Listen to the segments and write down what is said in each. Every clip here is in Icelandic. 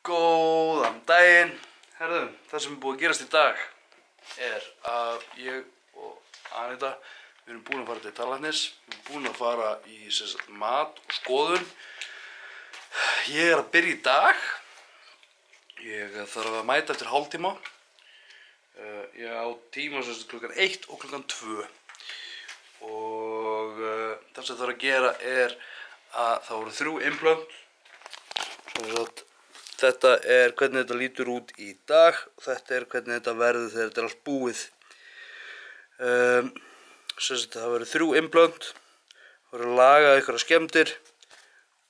Góðan daginn. Herðu, það sem er búið að gerast í dag er að ég og Anita, við erum búin að fara til tannlæknis, við erum búin að fara í mat og skoðun. Ég er að byrja í dag. Ég þarf að mæta eftir hálftíma. Ég á tíma klukkan 1 og klukkan 2. Og það sem þarf að gera er að það voru 3 implant. Þetta er hvernig þetta lítur út í dag og þetta er hvernig þetta verður þegar þetta er allt búið. Það verður 3 implant, það verður lagað einhverjar skemmdir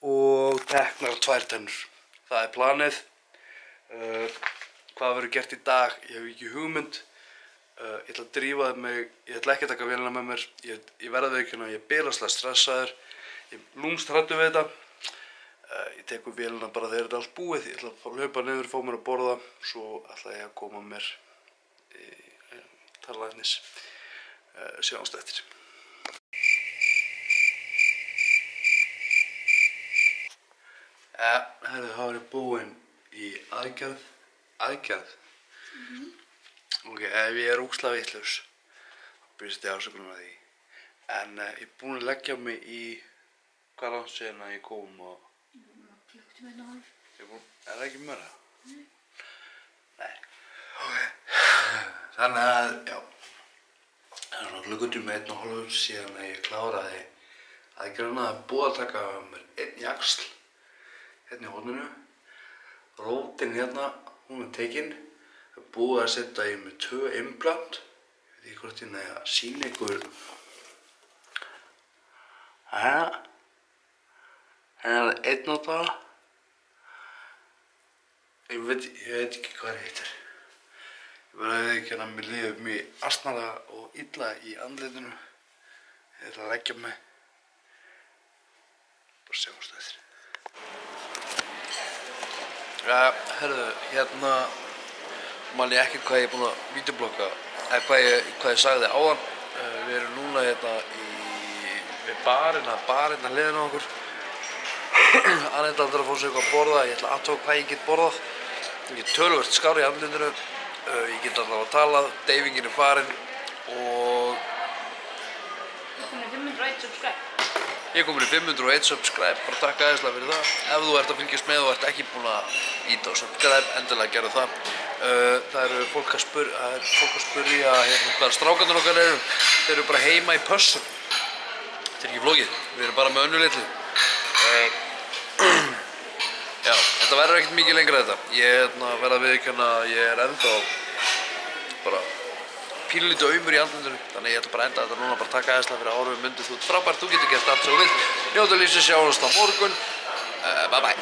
og teknar 2 tennur. Það er planið. Hvað verður gert í dag? Ég hef ekki hugmynd. Ég ætla að drífa mig, ég ætla ekki að taka vélina með mér. Ég verði ekki að ég er bilaslega stressaður. Ég er lúmstræddur við þetta. Ég tekur vélina bara þegar þetta er allt búið. Ég ætla að fara að hlaupa niður, fá mér að borða. Svo ætla ég að koma mér í tannlæknis. Sjáumst eftir. Herðu, þá er ég búinn í aðgerð. Aðgerð? Ok, ef ég er ógeðslega vitlaus, þá byrjast ég ásökunum að því. En ég er búinn að leggja mig í hvað langt síðan að ég kom og... Klukkutíma 1,5. Er það ekki meira? Nei. Ok. Þannig að, já. Það er svona klukkutíma 1,5 síðan að ég kláraði aðgerðina. Það er búið að taka mér 1 í axl, hérna í horninu. Rótin hérna, hún er tekin. Það er búið að setja í mig 2 implant. Ég veit ekki hvort ég næði að sýna ykkur. Hérna er 1 á það. Ég veit ekki hvað það heitir. Ég verði ekki að mér líður mjög asnalega og illa í andlitinu. Ég ætla að leggja mig. Bara sjáumst eftir. Herðu, hérna man ég ekki hvað ég er búinn að vídeoblogga, eða hvað ég sagði áðan. Við erum núna hérna við barinn að hliðina á okkur. Anita ætlar að fá sér eitthvað að borða. Ég ætla að athuga hvað ég get borðað. Ég er töluvert skárri í andlitinu. Ég get allavega að tala. Deyfingin er farin og... Þú er komin í 501 subscribe. Ég er komin í 501 subscribe, bara takk aðeinslega fyrir það. Ef þú ert að fylgjast með og ert ekki búinn að íta á subscribe, endilega gerðu það. Það er fólk að spyrja hvaða strákarnir okkar eru. Þeir eru bara heima í pössum. Þetta er ekki flókið, við erum bara með Önnu litlu. Já, þetta verður ekkert mikið lengra þetta. Ég verð að viðurkenna að ég er ennþá bara pínlítið aumur í andlitinu, þannig ég ætla bara að enda þetta núna, bara taka aðeinslega fyrir árum myndið. Þú ert frábært, þú getur gert allt sem þú vilt. Njóta lífsins, sjáumst á morgun. Bye bye.